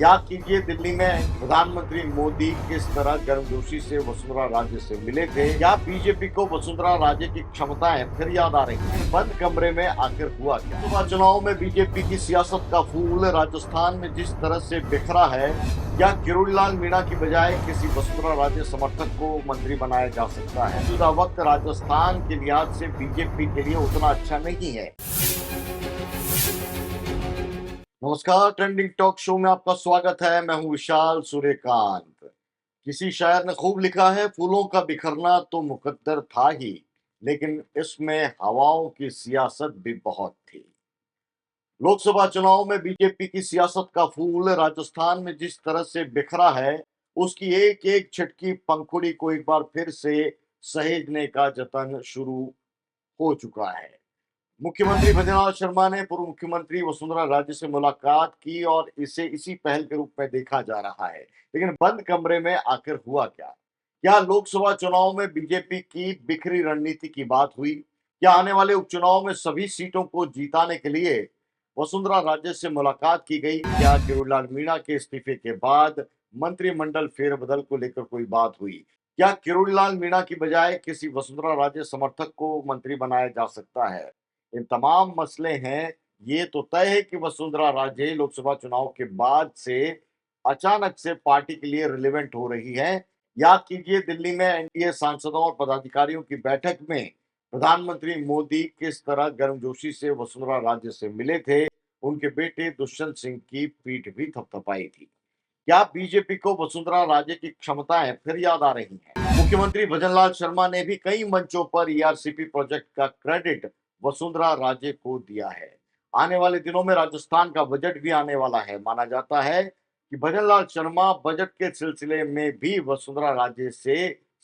याद कीजिए दिल्ली में प्रधानमंत्री मोदी किस तरह गर्मजोशी से वसुंधरा राजे से मिले थे। क्या बीजेपी को वसुंधरा राजे की क्षमताएं फिर याद आ रही हैं? बंद कमरे में आखिर हुआ क्या? लोकसभा चुनाव में बीजेपी की सियासत का फूल राजस्थान में जिस तरह से बिखरा है, क्या किरोड़ीलाल मीणा की बजाय किसी वसुंधरा राजे समर्थक को मंत्री बनाया जा सकता है? मौजूदा वक्त राजस्थान के लिहाज से बीजेपी के लिए उतना अच्छा नहीं है। नमस्कार, ट्रेंडिंग टॉक शो में आपका स्वागत है। मैं हूं विशाल सूर्यकांत। किसी शायर ने खूब लिखा है, फूलों का बिखरना तो मुकद्दर था ही, लेकिन इसमें हवाओं की सियासत भी बहुत थी। लोकसभा चुनाव में बीजेपी की सियासत का फूल राजस्थान में जिस तरह से बिखरा है, उसकी एक एक छिटकी पंखुड़ी को एक बार फिर से सहेजने का जतन शुरू हो चुका है। मुख्यमंत्री भजनलाल शर्मा ने पूर्व मुख्यमंत्री वसुंधरा राजे से मुलाकात की और इसे इसी पहल के रूप में देखा जा रहा है। लेकिन बंद कमरे में आखिर हुआ क्या? क्या लोकसभा चुनाव में बीजेपी की बिखरी रणनीति की बात हुई? क्या आने वाले उपचुनाव में सभी सीटों को जीताने के लिए वसुंधरा राजे से मुलाकात की गई? क्या किरोड़ीलाल मीणा के इस्तीफे के बाद मंत्रिमंडल फेरबदल को लेकर कोई बात हुई? क्या किरोड़ीलाल मीणा की बजाय किसी वसुंधरा राजे समर्थक को मंत्री बनाया जा सकता है? इन तमाम मसले हैं। ये तो तय है कि वसुंधरा राजे लोकसभा चुनाव के बाद से अचानक से पार्टी के लिए रिलेवेंट हो रही है। याद कीजिए दिल्ली में एनडीए सांसदों और पदाधिकारियों की बैठक में प्रधानमंत्री मोदी किस तरह गर्मजोशी से वसुंधरा राजे से मिले थे। उनके बेटे दुष्यंत सिंह की पीठ भी थपथपाई थी। क्या बीजेपी को वसुंधरा राजे की क्षमताएं फिर याद आ रही हैं? मुख्यमंत्री भजनलाल शर्मा ने भी कई मंचों पर ईआरसीपी प्रोजेक्ट का क्रेडिट वसुंधरा राजे को दिया है। आने वाले दिनों में राजस्थान का बजट भी आने वाला है। माना जाता है कि भजनलाल शर्मा बजट के सिलसिले में भी वसुंधरा राजे से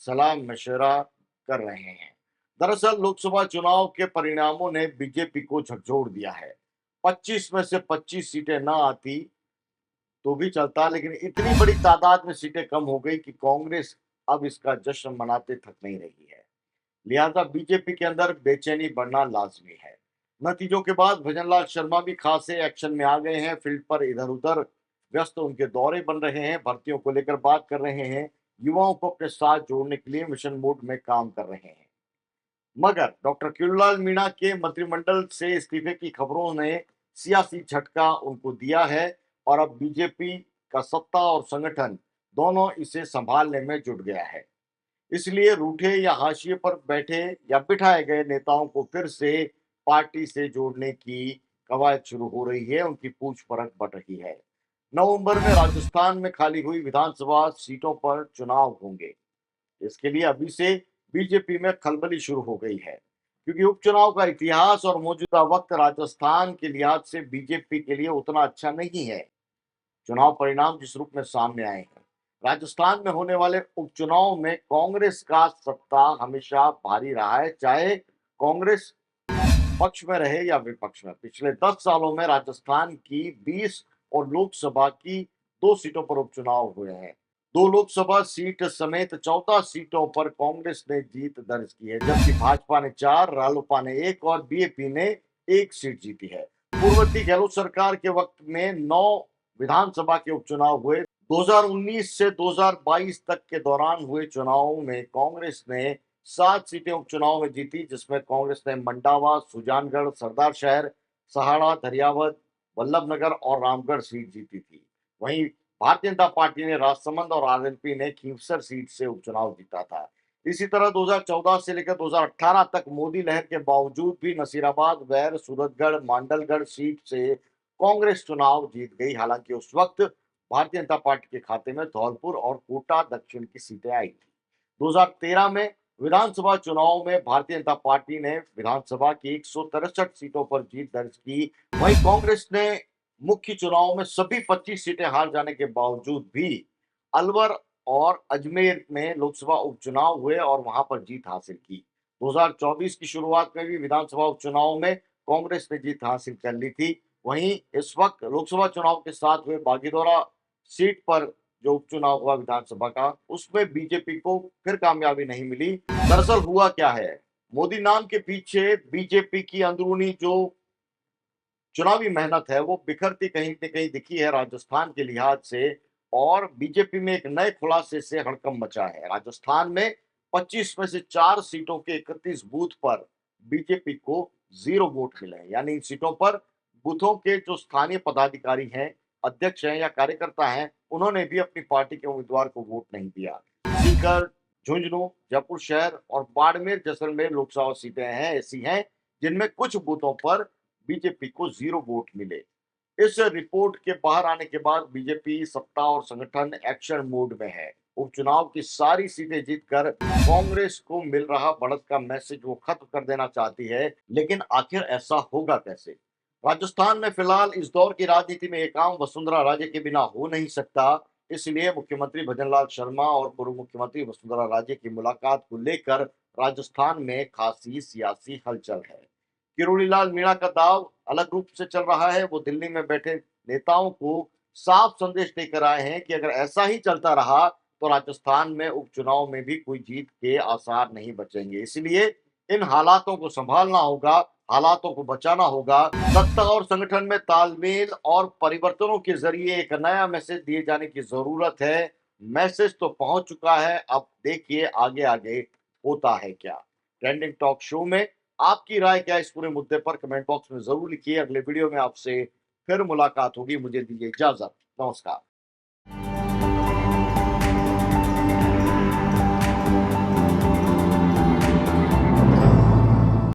सलाह मशवरा कर रहे हैं। दरअसल लोकसभा चुनाव के परिणामों ने बीजेपी को झकझोर दिया है। 25 में से 25 सीटें न आती तो भी चलता, लेकिन इतनी बड़ी तादाद में सीटें कम हो गई कि कांग्रेस अब इसका जश्न मनाते थक नहीं रही है। लिहाजा बीजेपी के अंदर बेचैनी बढ़ना लाजमी है। नतीजों के बाद भजनलाल शर्मा भी खासे एक्शन में आ गए हैं। फील्ड पर इधर उधर व्यस्त उनके दौरे बन रहे हैं, भर्तियों को लेकर बात कर रहे हैं, युवाओं को अपने साथ जोड़ने के लिए मिशन मोड में काम कर रहे हैं। मगर डॉक्टर किरोड़ीलाल मीणा के मंत्रिमंडल से इस्तीफे की खबरों ने सियासी झटका उनको दिया है और अब बीजेपी का सत्ता और संगठन दोनों इसे संभालने में जुट गया है। इसलिए रूठे या हाशिए पर बैठे या बिठाए गए नेताओं को फिर से पार्टी से जोड़ने की कवायद शुरू हो रही है, उनकी पूछ परख बढ़ रही है। नवंबर में राजस्थान में खाली हुई विधानसभा सीटों पर चुनाव होंगे। इसके लिए अभी से बीजेपी में खलबली शुरू हो गई है, क्योंकि उपचुनाव का इतिहास और मौजूदा वक्त राजस्थान के लिहाज से बीजेपी के लिए उतना अच्छा नहीं है। चुनाव परिणाम जिस रूप में सामने आए हैं, राजस्थान में होने वाले उपचुनाव में कांग्रेस का सत्ता हमेशा भारी रहा है, चाहे कांग्रेस पक्ष में रहे या विपक्ष में। पिछले 10 सालों में राजस्थान की 20 और लोकसभा की 2 सीटों पर उपचुनाव हुए हैं। 2 लोकसभा सीट समेत 14 सीटों पर कांग्रेस ने जीत दर्ज की है, जबकि भाजपा ने 4, रालोपा ने 1 और बीएपी ने 1 सीट जीती है। पूर्ववर्ती गहलोत सरकार के वक्त में 9 विधानसभा के उपचुनाव हुए। 2019 से 2022 तक के दौरान हुए चुनावों में कांग्रेस ने 7 सीटें उपचुनाव में जीती, जिसमें कांग्रेस ने मंडावा, सुजानगढ़, सरदार शहर, सहाड़ा, धरियावद, वल्लभनगर और रामगढ़ सीट जीती थी। वहीं भारतीय जनता पार्टी ने राजसमंद और आरएलपी ने खींवसर सीट से उपचुनाव जीता था। इसी तरह 2014 से लेकर 2018 तक मोदी लहर के बावजूद भी नसीराबाद, वैर, सूरतगढ़, मांडलगढ़ सीट से कांग्रेस चुनाव जीत गई। हालांकि उस वक्त भारतीय जनता पार्टी के खाते में धौलपुर और कोटा दक्षिण की सीटें आई थी। 2013 में विधानसभा चुनाव में भारतीय जनता पार्टी ने विधानसभा की 163 सीटों पर जीत दर्ज की। वहीं कांग्रेस ने मुख्य चुनाव में सभी 25 सीटें हार जाने के बावजूद भी अलवर और अजमेर में लोकसभा उपचुनाव हुए और वहां पर जीत हासिल की। 2024 की शुरुआत में भी विधानसभा उपचुनाव में कांग्रेस ने जीत हासिल कर ली थी। वहीं इस वक्त लोकसभा चुनाव के साथ हुए बागीदोरा सीट पर जो उपचुनाव हुआ विधानसभा का, उसमें बीजेपी को फिर कामयाबी नहीं मिली। दरअसल हुआ क्या है, मोदी नाम के पीछे बीजेपी की अंदरूनी जो चुनावी मेहनत है वो बिखरती कहीं न कहीं दिखी है राजस्थान के लिहाज से और बीजेपी में एक नए खुलासे से हड़कंप मचा है। राजस्थान में 25 में से 4 सीटों के 31 बूथ पर बीजेपी को 0 वोट मिले हैं। यानी इन सीटों पर बूथों के जो स्थानीय पदाधिकारी हैं, अध्यक्ष हैं या कार्यकर्ता हैं, उन्होंने भी अपनी पार्टी के उम्मीदवार को वोट नहीं दिया। सीकर, झुंझुनू, जयपुर शहर और बाड़मेर, जैसलमेर लोकसभा सीटें हैं ऐसी हैं जिनमें कुछ बूथों पर बीजेपी को 0 वोट मिले। इस रिपोर्ट के बाहर आने के बाद बीजेपी सत्ता और संगठन एक्शन मोड में है। उपचुनाव की सारी सीटें जीतकर कांग्रेस को मिल रहा बढ़त का मैसेज वो खत्म कर देना चाहती है, लेकिन आखिर ऐसा होगा कैसे? राजस्थान में फिलहाल इस दौर की राजनीति में ये काम वसुंधरा राजे के बिना हो नहीं सकता। इसलिए मुख्यमंत्री भजनलाल शर्मा और पूर्व मुख्यमंत्री वसुंधरा राजे की मुलाकात को लेकर राजस्थान में खासी सियासी हलचल है। किरोड़ीलाल मीणा का दाव अलग रूप से चल रहा है। वो दिल्ली में बैठे नेताओं को साफ संदेश देकर आए हैं कि अगर ऐसा ही चलता रहा तो राजस्थान में उपचुनाव में भी कोई जीत के आसार नहीं बचेंगे। इसलिए इन हालातों को संभालना होगा, हालातों को बचाना होगा। सत्ता और संगठन में तालमेल और परिवर्तनों के जरिए एक नया मैसेज दिए जाने की जरूरत है। मैसेज तो पहुंच चुका है, अब देखिए आगे आगे होता है क्या। ट्रेंडिंग टॉक शो में आपकी राय क्या है इस पूरे मुद्दे पर कमेंट बॉक्स में जरूर लिखिए। अगले वीडियो में आपसे फिर मुलाकात होगी। मुझे दीजिए इजाजत। नमस्कार।